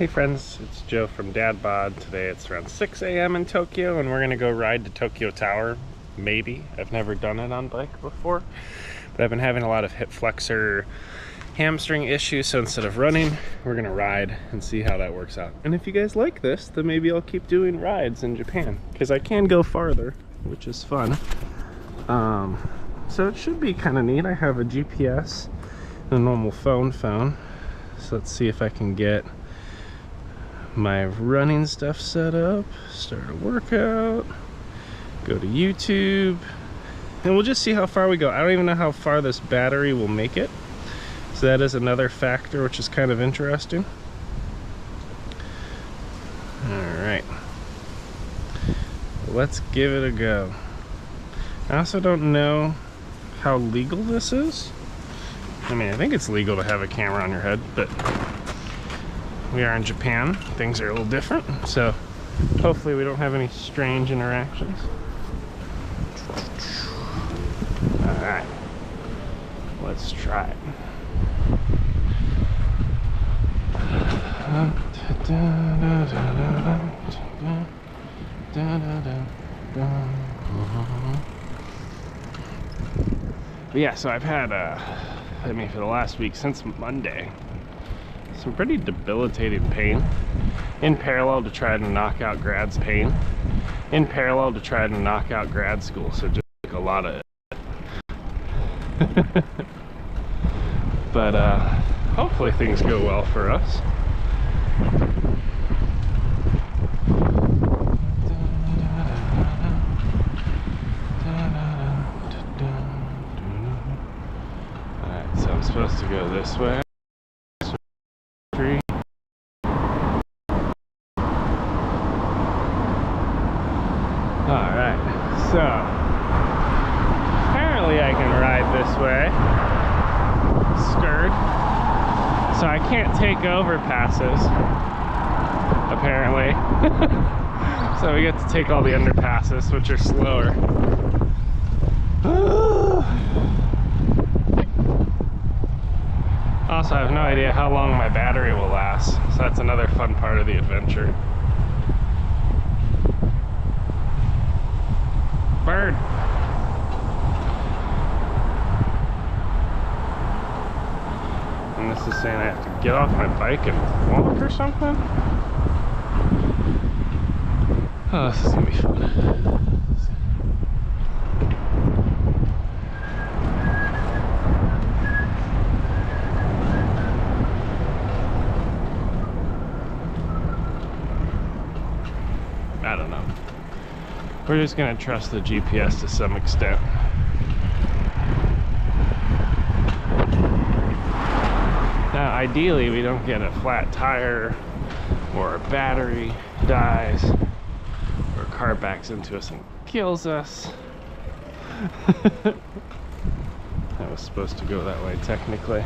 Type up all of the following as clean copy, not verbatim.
Hey friends, it's Joe from DadBod. Today it's around 6 a.m. in Tokyo and we're gonna go ride to Tokyo Tower. Maybe. I've never done it on bike before, but I've been having a lot of hip flexor hamstring issues, so instead of running, we're gonna ride and see how that works out. And if you guys like this, then maybe I'll keep doing rides in Japan, because I can go farther, which is fun. So it should be kind of neat. I have a GPS and a normal phone. So let's see if I can get my running stuff set up, start a workout, go to YouTube, and we'll just see how far we go. I don't even know how far this battery will make it, so that is another factor which is kind of interesting. Alright, let's give it a go. I also don't know how legal this is. I mean, I think it's legal to have a camera on your head, but we are in Japan. Things are a little different, so hopefully we don't have any strange interactions. Alright, let's try it. But yeah, so I've had, I mean, for the last week, since Monday, some pretty debilitating pain, in parallel to trying to knock out grad's pain, in parallel to trying to knock out grad school, so just like a lot of it. But hopefully things go well for us. Alright, so I'm supposed to go this way. Alright, so apparently I can ride this way, skirt, so I can't take overpasses, apparently. So we get to take all the underpasses, which are slower. Also, I have no idea how long my battery will last, so that's another fun part of the adventure. Bird. And this is saying I have to get off my bike and walk or something? Oh, this is gonna be fun. I don't know. We're just gonna trust the GPS to some extent. Now, ideally, we don't get a flat tire, or a battery dies, or a car backs into us and kills us. That was supposed to go that way, technically.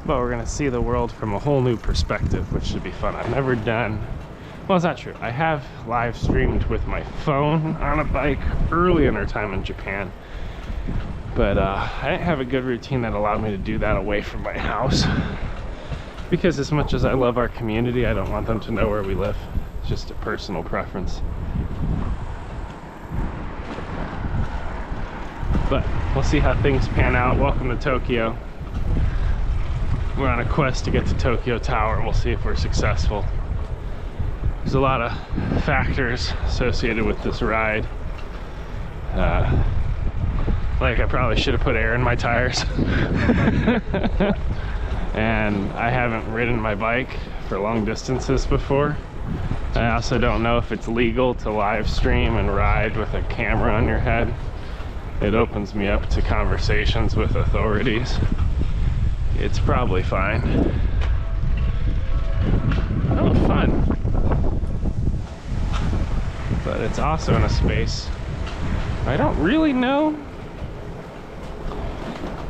But we're gonna see the world from a whole new perspective, which should be fun. I've never done, well, it's not true. I have live streamed with my phone on a bike early in our time in Japan, but I didn't have a good routine that allowed me to do that away from my house, because as much as I love our community, I don't want them to know where we live. It's just a personal preference. But we'll see how things pan out. Welcome to Tokyo. We're on a quest to get to Tokyo Tower. We'll see if we're successful. There's a lot of factors associated with this ride. Like, I probably should have put air in my tires. And I haven't ridden my bike for long distances before. I also don't know if it's legal to live stream and ride with a camera on your head. It opens me up to conversations with authorities. It's probably fine. Oh, fun. But it's also in a space I don't really know.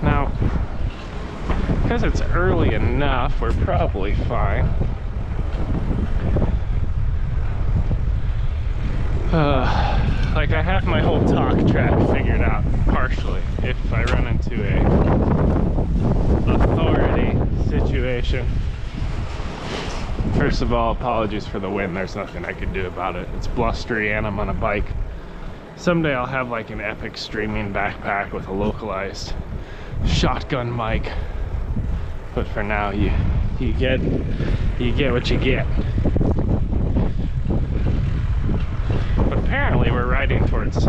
Now, because it's early enough, we're probably fine. Like, I have my whole talk track figured out, partially. If I run into a authority situation, motivation. First of all, apologies for the wind. There's nothing I could do about it. It's blustery and I'm on a bike. Someday I'll have like an epic streaming backpack with a localized shotgun mic. But for now, you get what you get. But apparently we're riding towards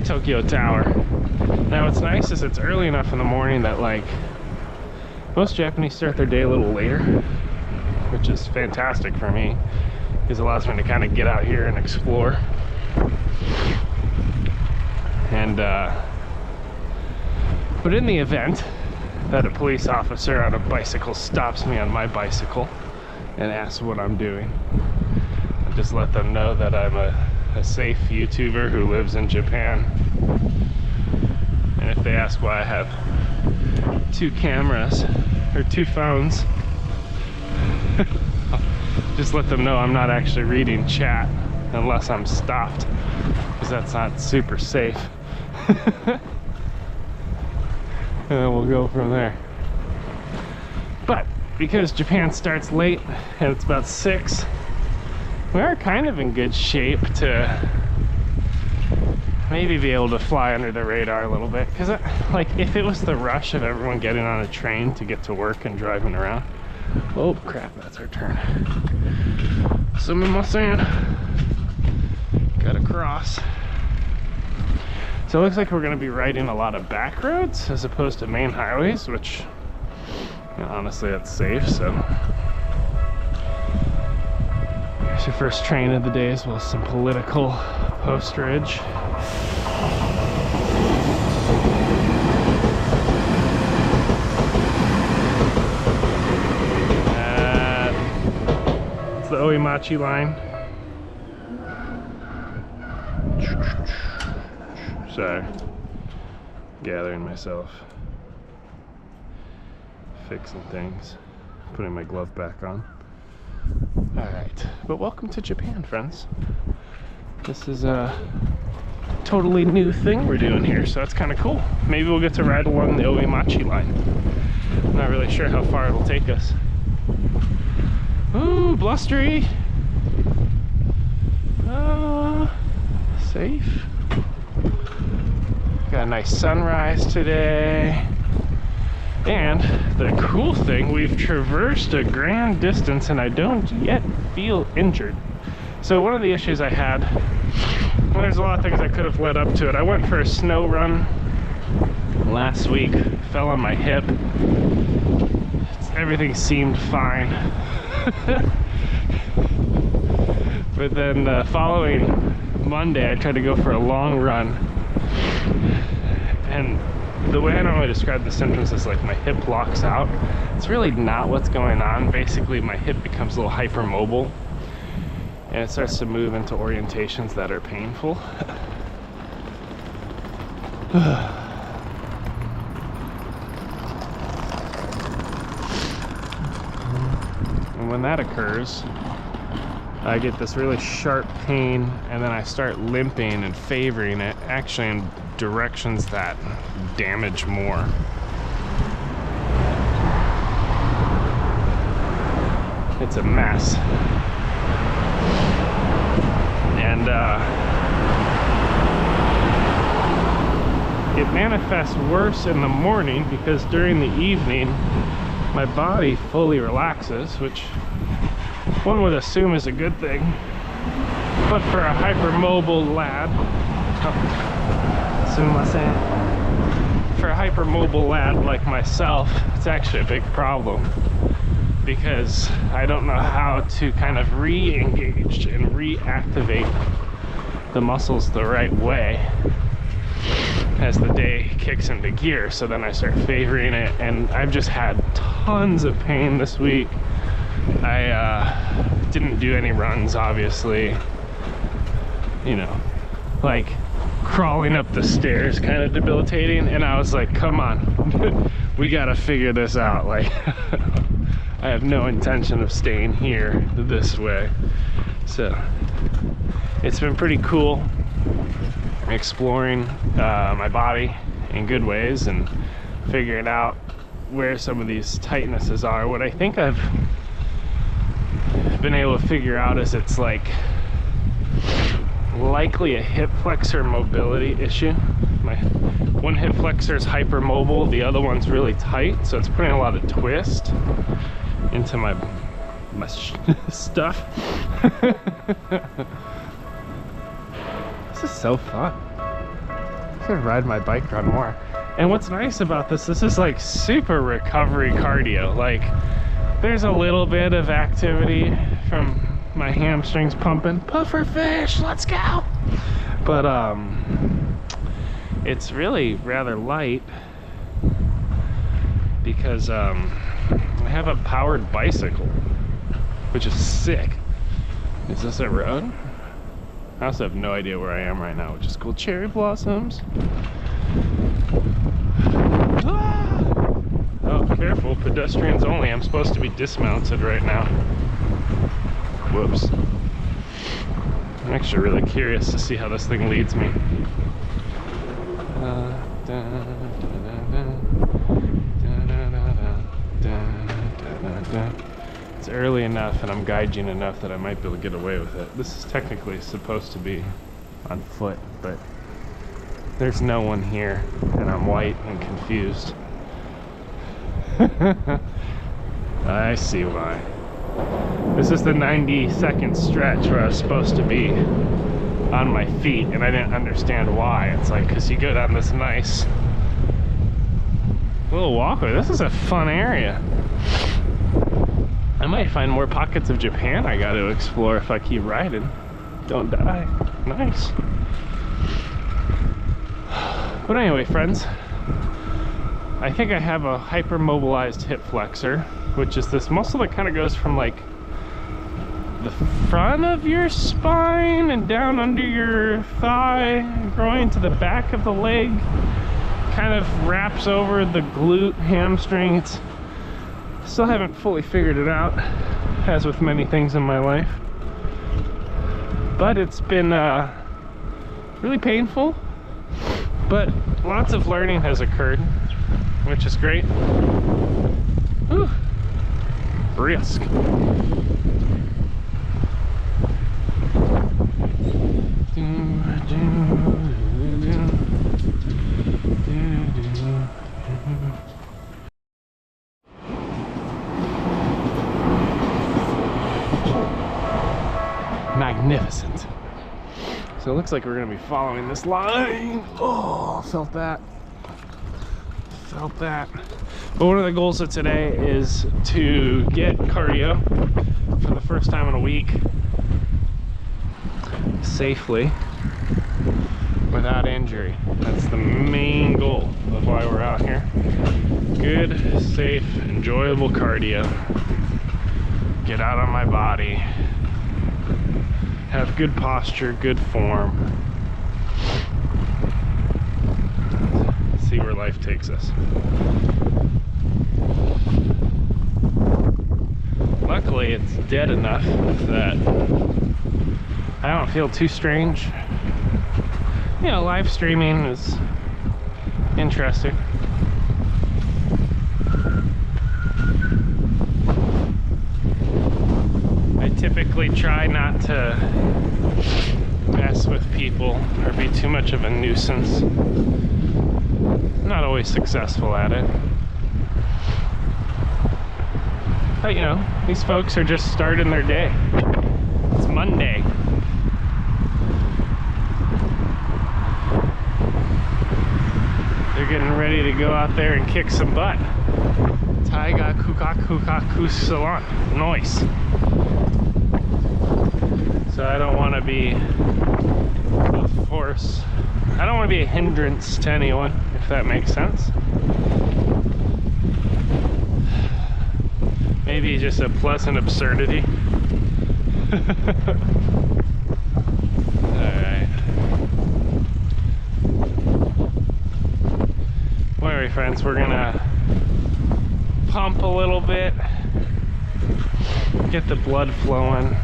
Tokyo Tower. Now what's nice is it's early enough in the morning that like most Japanese start their day a little later, which is fantastic for me because it allows me to kind of get out here and explore. And but in the event that a police officer on a bicycle stops me on my bicycle and asks what I'm doing, I just let them know that I'm a safe YouTuber who lives in Japan. And if they ask why I have 2 cameras or 2 phones, just let them know I'm not actually reading chat unless I'm stopped, because that's not super safe. And then we'll go from there. But because Japan starts late and it's about 6, we are kind of in good shape to maybe be able to fly under the radar a little bit. Because like if it was the rush of everyone getting on a train to get to work and driving around. Oh crap, that's our turn. Sumimasen. Gotta cross. So it looks like we're going to be riding a lot of back roads as opposed to main highways, which, you know, honestly, that's safe. So here's your first train of the day, as well as some political posterage. It's the Oimachi line. Sorry, gathering myself, fixing things, putting my glove back on. Alright, but welcome to Japan, friends. This is a totally new thing we're doing here, so that's kind of cool. Maybe we'll get to ride along the Oimachi line. I'm not really sure how far it'll take us. Ooh, blustery! Safe. Got a nice sunrise today. And the cool thing, we've traversed a grand distance and I don't yet feel injured. So one of the issues I had, well, there's a lot of things I could have led up to it. I went for a snow run last week, fell on my hip. Everything seemed fine. But then the following Monday, I tried to go for a long run. And the way I normally describe the symptoms is like my hip locks out. It's really not what's going on. Basically, my hip becomes a little hypermobile and it starts to move into orientations that are painful. And when that occurs, I get this really sharp pain, and then I start limping and favoring it, actually in directions that damage more. It's a mess. And it manifests worse in the morning because during the evening my body fully relaxes, which one would assume is a good thing, but for a hypermobile lad, for a hypermobile lad like myself, it's actually a big problem because I don't know how to kind of re-engage and reactivate the muscles the right way as the day kicks into gear. So then I start favoring it, and I've just had tons of pain this week. I didn't do any runs, obviously. You know, like crawling up the stairs, kind of debilitating, and I was like, come on, we gotta figure this out. Like, I have no intention of staying here this way. So it's been pretty cool exploring my body in good ways and figuring out where some of these tightnesses are. What I think I've been able to figure out is it's like likely a hip flexor mobility issue. My one hip flexor is hypermobile, the other one's really tight, so it's putting a lot of twist into my stuff. This is so fun. I should ride my bike run more. And what's nice about this is like super recovery cardio. Like, there's a little bit of activity from my hamstrings pumping. Puffer fish, let's go! But it's really rather light because I have a powered bicycle, which is sick. Is this a road? I also have no idea where I am right now, which is cool. Cherry blossoms. Ah! Oh, careful, pedestrians only. I'm supposed to be dismounted right now. Whoops. I'm actually really curious to see how this thing leads me. It's early enough and I'm gaijin enough that I might be able to get away with it. This is technically supposed to be on foot, but there's no one here and I'm white and confused. I see why. This is the 90-second stretch where I was supposed to be on my feet and I didn't understand why. It's like, because you go down this nice little walkway. This is a fun area. I might find more pockets of Japan I got to explore if I keep riding. Don't die. Nice. But anyway, friends, I think I have a hypermobilized hip flexor, which is this muscle that kind of goes from like the front of your spine and down under your thigh, growing to the back of the leg, kind of wraps over the glute, hamstring. It's still haven't fully figured it out, as with many things in my life, but it's been really painful, but lots of learning has occurred, which is great. Whew. Brisk. Magnificent. So it looks like we're going to be following this line. Oh, felt that. Felt that. But one of the goals of today is to get cardio for the first time in a week safely without injury. That's the main goal of why we're out here. Good, safe, enjoyable cardio. Get out on my body. Have good posture, good form. See where life takes us. Luckily, it's dead enough that I don't feel too strange. You know, live streaming is interesting. I typically try not to mess with people or be too much of a nuisance. Not always successful at it. But you know, these folks are just starting their day. It's Monday. They're getting ready to go out there and kick some butt. Taiga kukaku salon. Nice. So I don't want to be a force. I don't want to be a hindrance to anyone, if that makes sense. Maybe just a pleasant absurdity. Alright. Anyway, friends, we're gonna pump a little bit, get the blood flowing.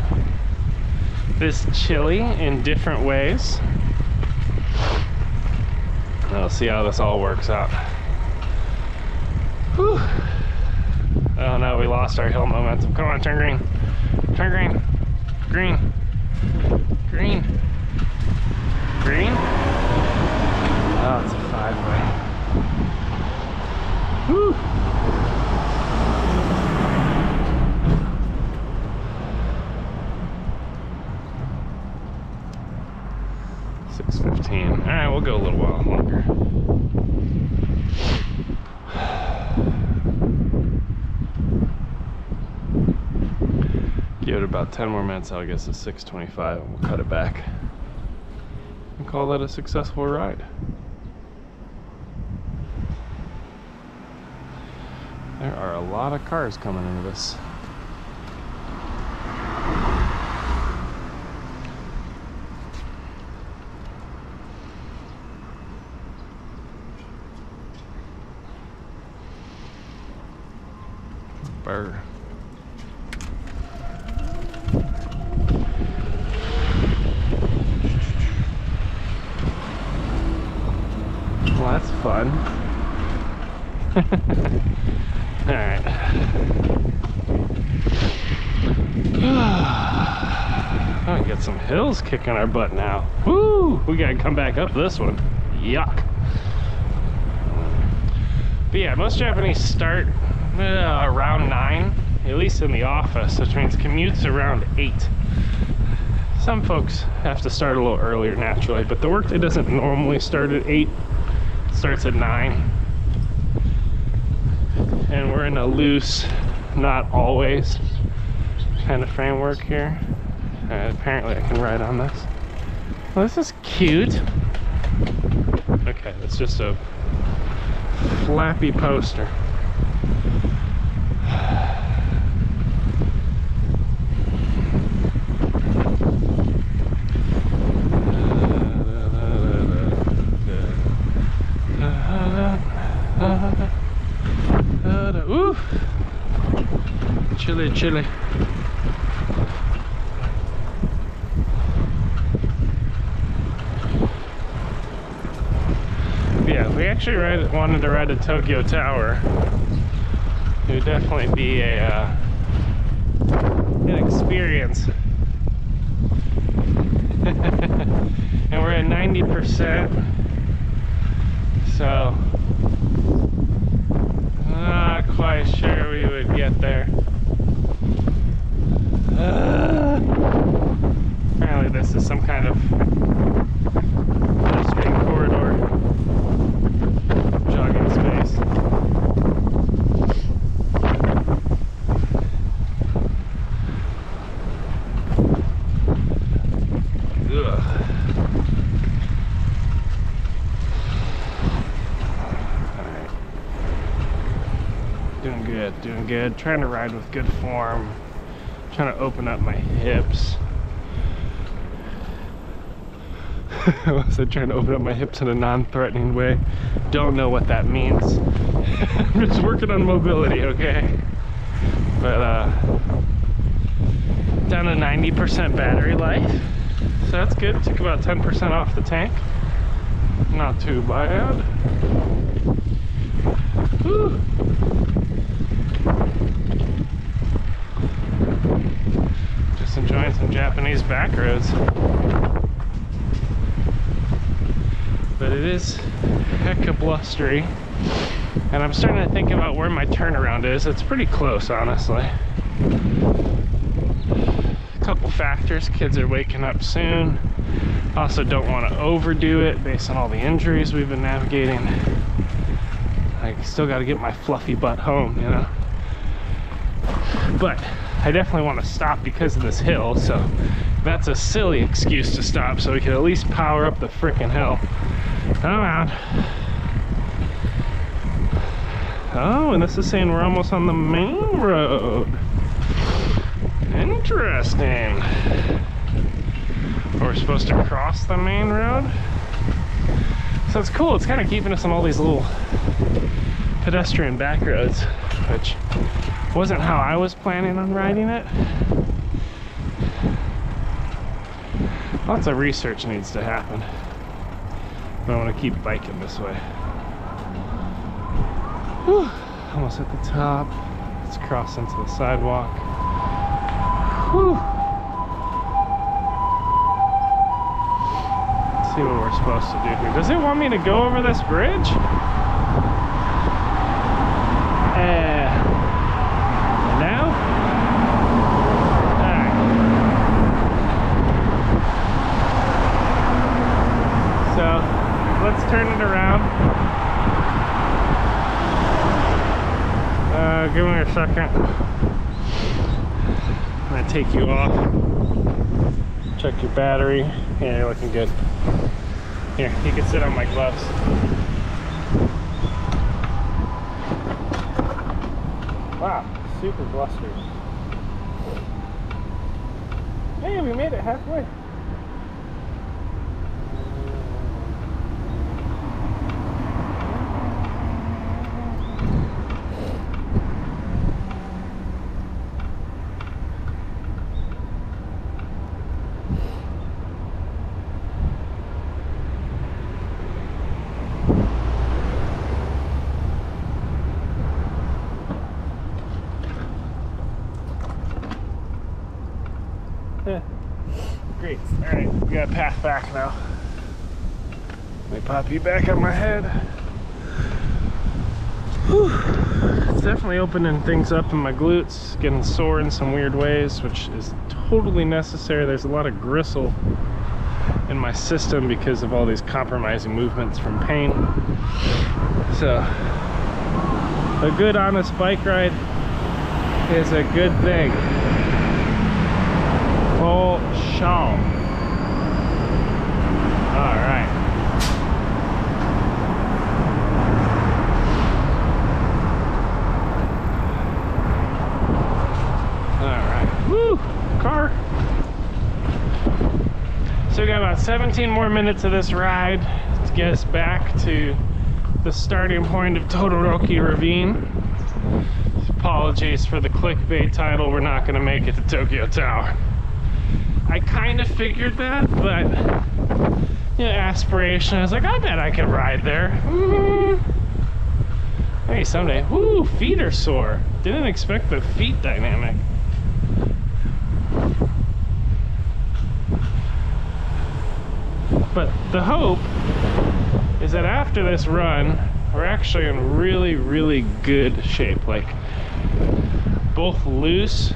This chili in different ways. I'll see how this all works out. Whew. Oh no, we lost our hill momentum. Come on, turn green. Turn green. Green. Green. Green. Oh, it's a 5-way. Whew. $6.15. All right, we'll go a little while longer. Give it about 10 more minutes. I'll guess it's 6:25, and we'll cut it back and call that a successful ride. There are a lot of cars coming into this. Burr. Well, that's fun. All right. Oh, we got some hills kicking our butt now. Woo! We gotta come back up this one. Yuck. But yeah, most Japanese start around 9, at least in the office, which means commutes around 8. Some folks have to start a little earlier naturally, but the workday doesn't normally start at 8. It starts at 9. And we're in a loose, not always kind of framework here. Apparently I can ride on this. Well, this is cute. Okay, that's just a flappy poster. Ooh, chilly, chilly. Yeah, we actually wanted to ride to Tokyo Tower. It would definitely be an experience. And we're at 90%, so not quite sure we would get there. Apparently this is some kind of pedestrian corridor, jogging space. Ugh. Alright. Doing good. Trying to ride with good form. Trying to open up my hips. I was trying to open up my hips in a non-threatening way. Don't know what that means. I'm just working on mobility, okay? But down to 90% battery life. So that's good. Took about 10% off the tank. Not too bad. Whew. Just enjoying some Japanese back roads. But it is hecka blustery. And I'm starting to think about where my turnaround is. It's pretty close, honestly. A couple factors. Kids are waking up soon. Also don't want to overdo it based on all the injuries we've been navigating. I still got to get my fluffy butt home, you know. But I definitely want to stop because of this hill, so that's a silly excuse to stop, so we can at least power up the frickin' hill. Come on. Oh, and this is saying we're almost on the main road. Interesting. We're supposed to cross the main road. So it's cool. It's kind of keeping us on all these little pedestrian back roads, which wasn't how I was planning on riding it. Lots of research needs to happen. But I want to keep biking this way. Whew. Almost at the top. Let's cross into the sidewalk. Whew. Let's see what we're supposed to do here. Does it want me to go over this bridge? Now? Alright. So, let's turn it around. Give me a second. I'm gonna take you off. Check your battery. Yeah, you're looking good. Here, you can sit on my gloves. Wow, super blustery. Hey, we made it halfway. Great. Alright, we got a path back now. Let me pop you back on my head. Whew. It's definitely opening things up in my glutes, getting sore in some weird ways, which is totally necessary. There's a lot of gristle in my system because of all these compromising movements from pain. So, a good honest bike ride is a good thing. Oh, Sean. All right. All right. Woo! Car. So we got about 17 more minutes of this ride to get us back to the starting point of Todoroki Ravine. Apologies for the clickbait title. We're not going to make it to Tokyo Tower. I kind of figured that, but you know, aspiration. I was like, I bet I could ride there. Maybe someday. Woo, feet are sore. Didn't expect the feet dynamic. But the hope is that after this run, we're actually in really, really good shape. Like, both loose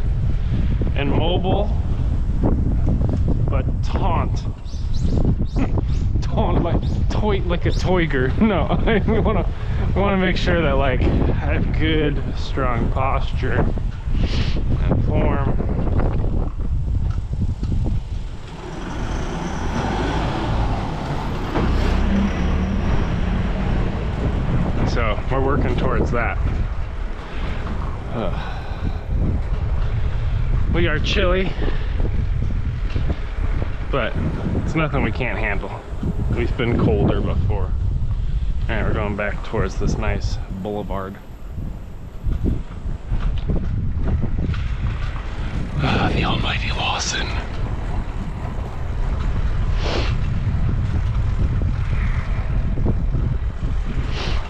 and mobile, but taunt like a toiger. No, I want to make sure that like I have good, strong posture and form. So we're working towards that. We are chilly, but it's nothing we can't handle. We've been colder before. Alright, we're going back towards this nice boulevard. The almighty Lawson.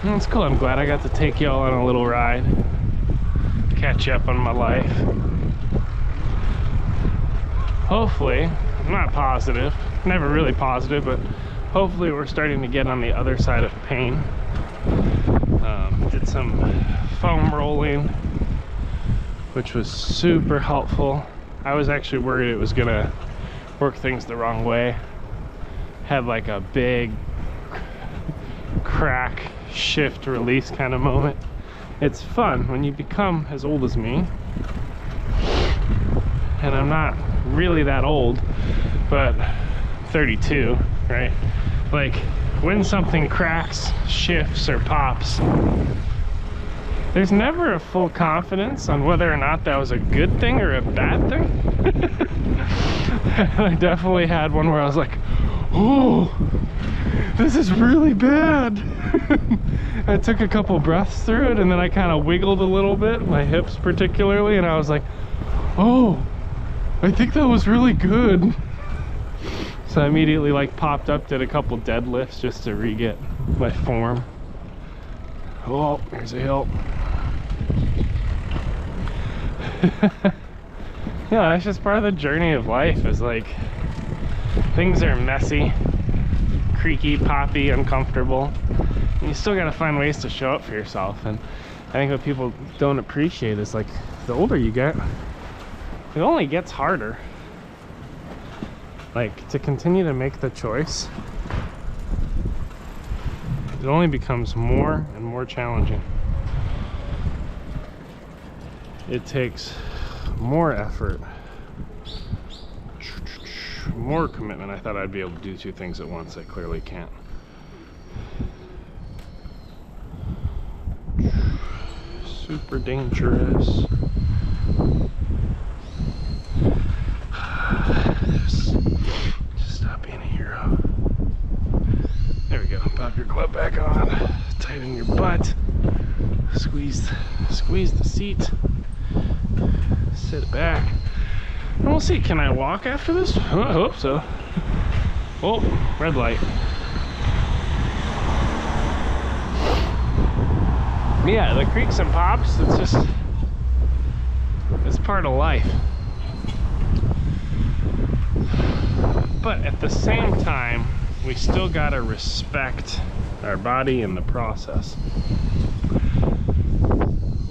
That's cool. I'm glad I got to take y'all on a little ride. Catch you up on my life. Hopefully, I'm not positive, never really positive, but hopefully we're starting to get on the other side of pain. Did some foam rolling, which was super helpful. I was actually worried it was gonna work things the wrong way. Had like a big crack, shift, release kind of moment. It's fun when you become as old as me, and I'm not really that old, but 32, right? Like, when something cracks, shifts, or pops, there's never a full confidence on whether or not that was a good thing or a bad thing. I definitely had one where I was like, oh, this is really bad. I took a couple breaths through it, and then I kind of wiggled a little bit, my hips particularly, and I was like, oh, I think that was really good. So I immediately like popped up, did a couple deadlifts just to re-get my form. Oh, here's a hill. Yeah, that's just part of the journey of life, is like things are messy, creaky, poppy, uncomfortable, and you still got to find ways to show up for yourself. And I think what people don't appreciate is, like, the older you get, it only gets harder. Like, to continue to make the choice, it only becomes more and more challenging. It takes more effort, more commitment. I thought I'd be able to do two things at once. I clearly can't. Super dangerous. Just stop being a hero. There we go. Pop your glove back on. Tighten your butt. Squeeze the seat. Sit back. And we'll see. Can I walk after this? I hope so. Oh, red light. Yeah, the creaks and pops, it's part of life. But at the same time, we still gotta respect our body in the process.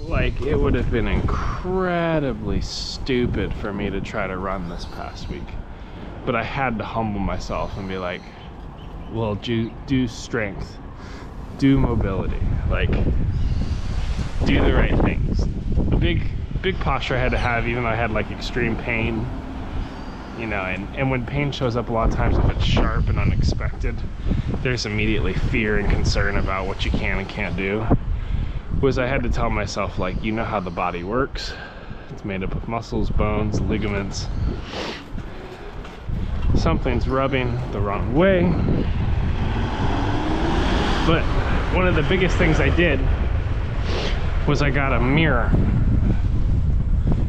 Like, it would have been incredibly stupid for me to try to run this past week. But I had to humble myself and be like, well, do strength, do mobility, like, do the right things. The big posture I had to have, even though I had like extreme pain, you know, and when pain shows up a lot of times, if it's sharp and unexpected, there's immediately fear and concern about what you can and can't do. Was I had to tell myself, like, you know how the body works. It's made up of muscles, bones, ligaments. Something's rubbing the wrong way. But one of the biggest things I did was I got a mirror.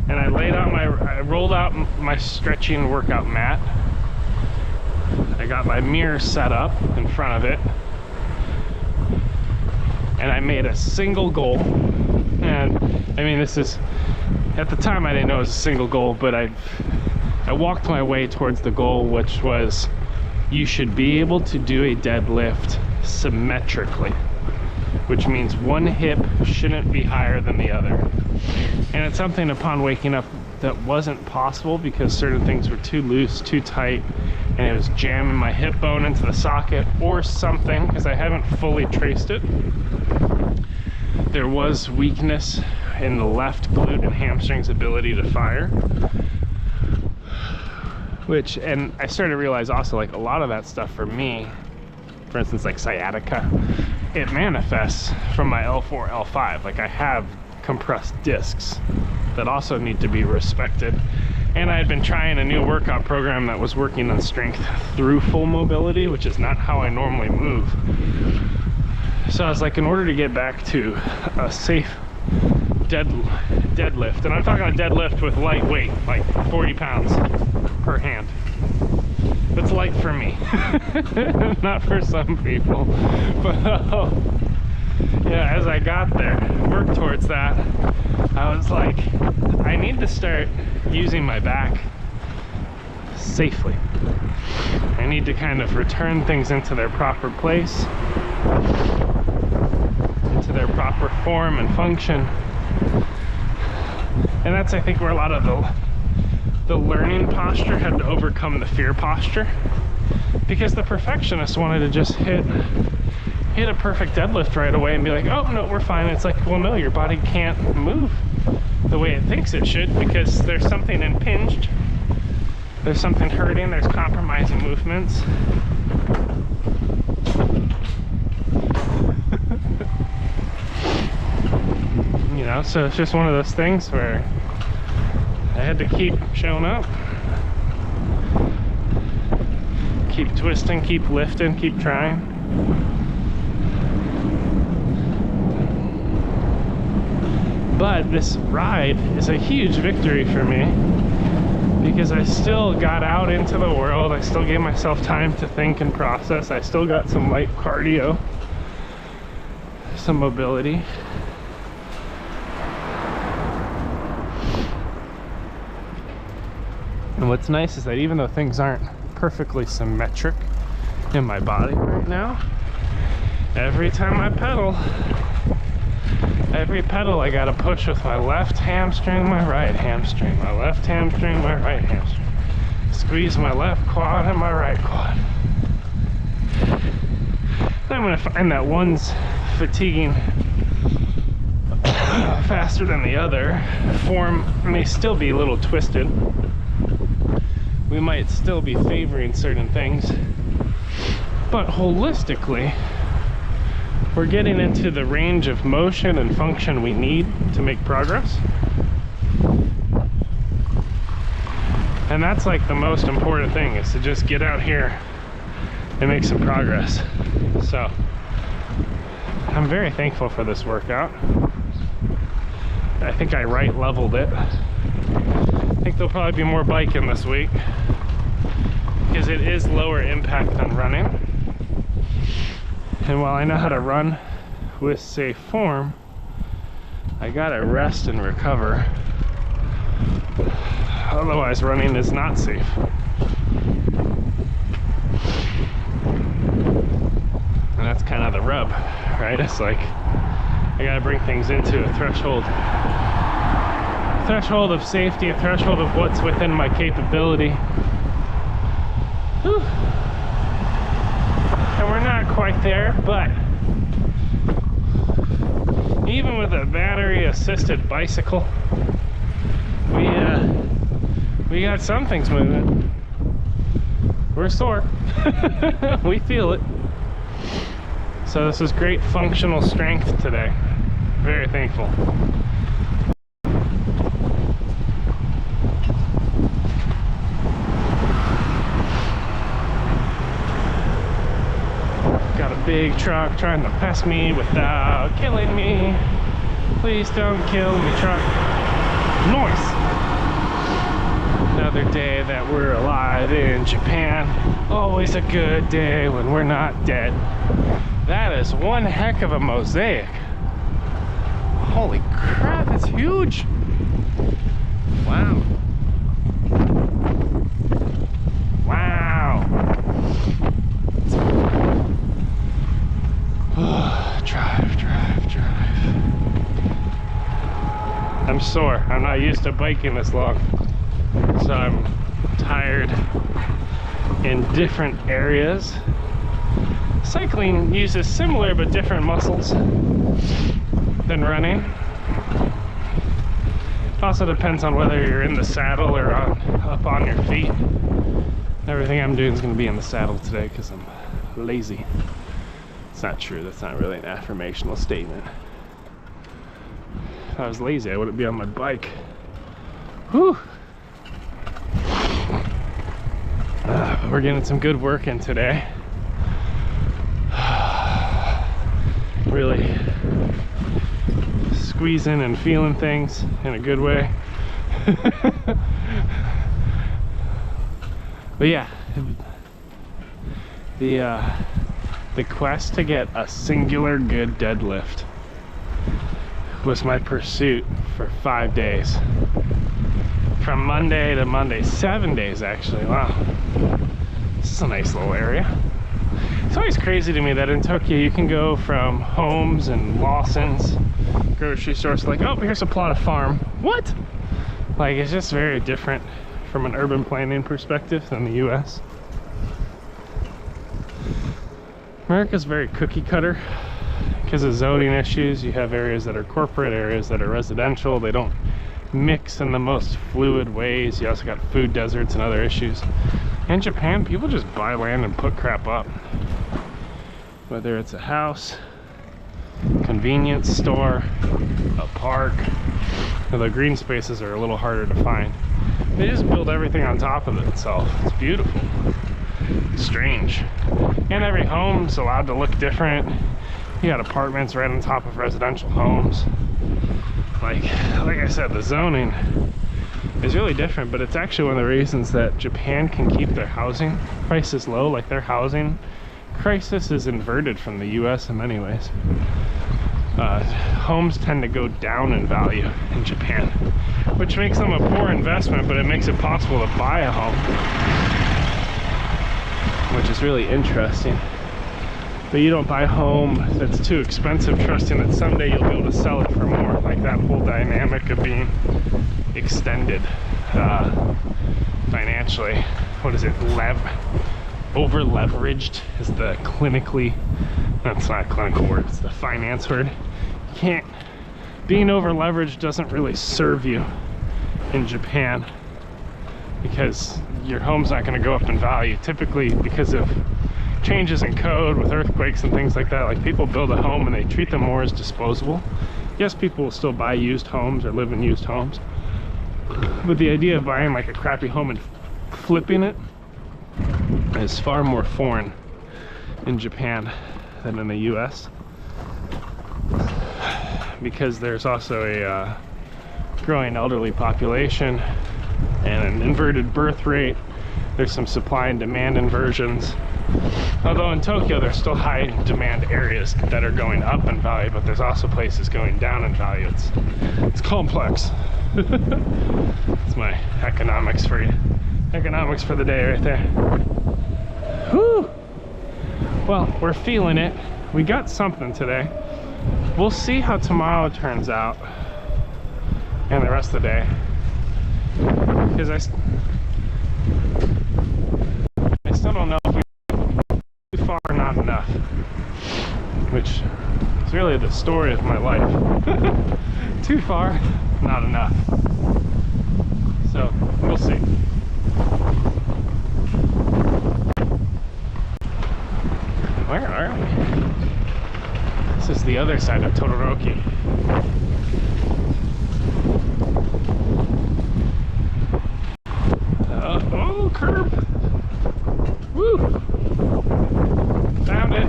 And I rolled out my stretching workout mat. I got my mirror set up in front of it. And I made a single goal. And I mean, this is, at the time I didn't know it was a single goal, but I walked my way towards the goal, which was, you should be able to do a deadlift symmetrically, which means one hip shouldn't be higher than the other. And it's something upon waking up that wasn't possible because certain things were too loose, too tight, and it was jamming my hip bone into the socket or something, because I haven't fully traced it. There was weakness in the left glute and hamstring's ability to fire. And I started to realize also, like, a lot of that stuff for me, for instance, like sciatica, it manifests from my L4, L5. Like, I have compressed discs that also need to be respected. And I had been trying a new workout program that was working on strength through full mobility, which is not how I normally move. So I was like, in order to get back to a safe deadlift, and I'm talking a deadlift with light weight, like 40 pounds per hand. It's light for me, not for some people. But yeah, as I got there, worked towards that, I was like, I need to start using my back safely. I need to kind of return things into their proper place, into their proper form and function. And that's, I think, where a lot of the learning posture had to overcome the fear posture, because the perfectionist wanted to just hit a perfect deadlift right away and be like, oh no, we're fine. It's like, well, no, your body can't move the way it thinks it should, because there's something impinged, there's something hurting, there's compromising movements. You know, so it's just one of those things where I had to keep showing up, keep twisting, keep lifting, keep trying. But this ride is a huge victory for me, because I still got out into the world. I still gave myself time to think and process. I still got some light cardio, some mobility. And what's nice is that even though things aren't perfectly symmetric in my body right now, every time I pedal, I gotta push with my left hamstring, my right hamstring, my left hamstring, my right hamstring. Squeeze my left quad and my right quad. I'm gonna find that one's fatiguing faster than the other. Form may still be a little twisted. We might still be favoring certain things, but holistically, we're getting into the range of motion and function we need to make progress. And that's like the most important thing, is to just get out here and make some progress. So I'm very thankful for this workout. I think I right leveled it. I think there'll probably be more biking this week because it is lower impact than running. And while I know how to run with safe form, I gotta rest and recover. Otherwise, running is not safe. And that's kind of the rub, right? It's like, I gotta bring things into a threshold of safety, a threshold of what's within my capability. Whew. And we're not quite there, but even with a battery assisted bicycle, we got some things moving. We're sore. We feel it. So this is great functional strength today. Very thankful. Got a big truck trying to pass me without killing me. Please don't kill me, truck. Noise. Another day that we're alive in Japan. Always a good day when we're not dead. That is one heck of a mosaic. Holy crap, it's huge. Wow. Wow. Drive. I'm sore. I'm not used to biking this long. So I'm tired in different areas. Cycling uses similar but different muscles than running. Also depends on whether you're in the saddle or up on your feet. Everything I'm doing is going to be in the saddle today because I'm lazy. It's not true. That's not really an affirmational statement. If I was lazy, I wouldn't be on my bike. Whew. We're getting some good work in today. Really squeezing and feeling things in a good way. But yeah, the quest to get a singular good deadlift was my pursuit for 5 days. From Monday to Monday, 7 days actually. Wow, this is a nice little area. It's always crazy to me that in Tokyo you can go from homes and Lawson's, grocery stores, like, oh, here's a plot of farm. What? Like, it's just very different from an urban planning perspective than the US. America's very cookie cutter because of zoning issues. You have areas that are corporate, areas that are residential. They don't mix in the most fluid ways. You also got food deserts and other issues. In Japan, people just buy land and put crap up. Whether it's a house, convenience store, a park. Now, the green spaces are a little harder to find. They just build everything on top of itself. It's beautiful. It's strange. And every home's allowed to look different. You got apartments right on top of residential homes. Like I said, the zoning is really different, but it's actually one of the reasons that Japan can keep their housing prices low. Like, their housing crisis is inverted from the US in many ways. Homes tend to go down in value in Japan, which makes them a poor investment, but it makes it possible to buy a home, which is really interesting. But you don't buy a home that's too expensive, trusting that someday you'll be able to sell it for more. Like that whole dynamic of being extended financially. What is it? Over leveraged is the clinically, that's not a clinical word, it's the finance word. You can't, being over leveraged doesn't really serve you in Japan, because your home's not going to go up in value typically because of changes in code with earthquakes and things like that. Like, people build a home and they treat them more as disposable. Yes, people will still buy used homes or live in used homes, but the idea of buying like a crappy home and flipping it is far more foreign in Japan than in the US, because there's also a growing elderly population and an inverted birth rate. There's some supply and demand inversions. Although in Tokyo there's still high demand areas that are going up in value, but there's also places going down in value. It's complex. It's my economics for you. Economics for the day right there. Whew. Well, we're feeling it. We got something today. We'll see how tomorrow turns out and the rest of the day, because I still don't know if we're too far or not enough, which is really the story of my life. Too far, not enough. So we'll see. Where are we? This is the other side of Todoroki. Oh, curb! Woo! Found it!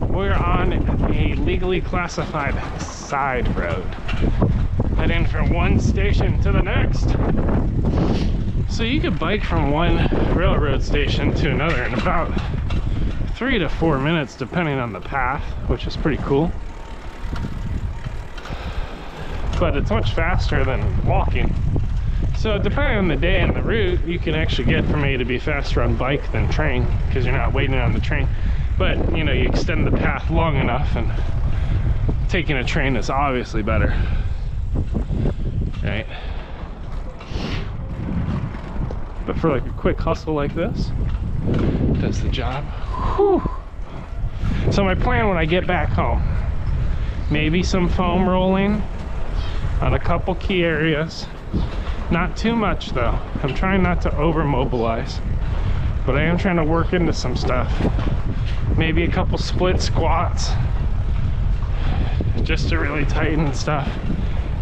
We're on a legally classified side road, heading from one station to the next. So you could bike from one railroad station to another in about 3 to 4 minutes, depending on the path, which is pretty cool. But it's much faster than walking. So depending on the day and the route, you can actually get from A to B faster on bike than train, because you're not waiting on the train. But you know, you extend the path long enough, and taking a train is obviously better, right? But for like a quick hustle like this, does the job. Whew. So my plan when I get back home, maybe some foam rolling on a couple key areas. Not too much though. I'm trying not to over mobilize, but I am trying to work into some stuff. Maybe a couple split squats just to really tighten stuff,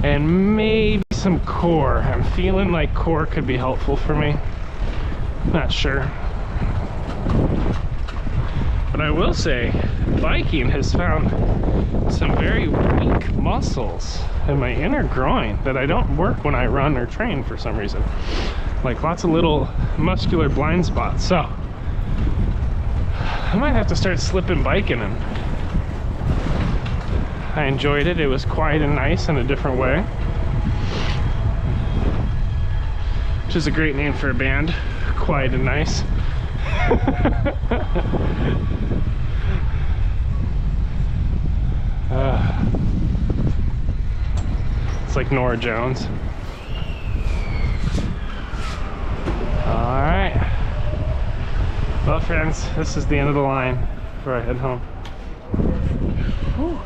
and maybe some core. I'm feeling like core could be helpful for me. Not sure. But I will say, biking has found some very weak muscles in my inner groin that I don't work when I run or train for some reason. Like lots of little muscular blind spots. So I might have to start slipping biking, and I enjoyed it. It was quiet and nice in a different way, which is a great name for a band. Quiet and Nice. It's like Nora Jones. All right. Well, friends, this is the end of the line before I head home. Whew.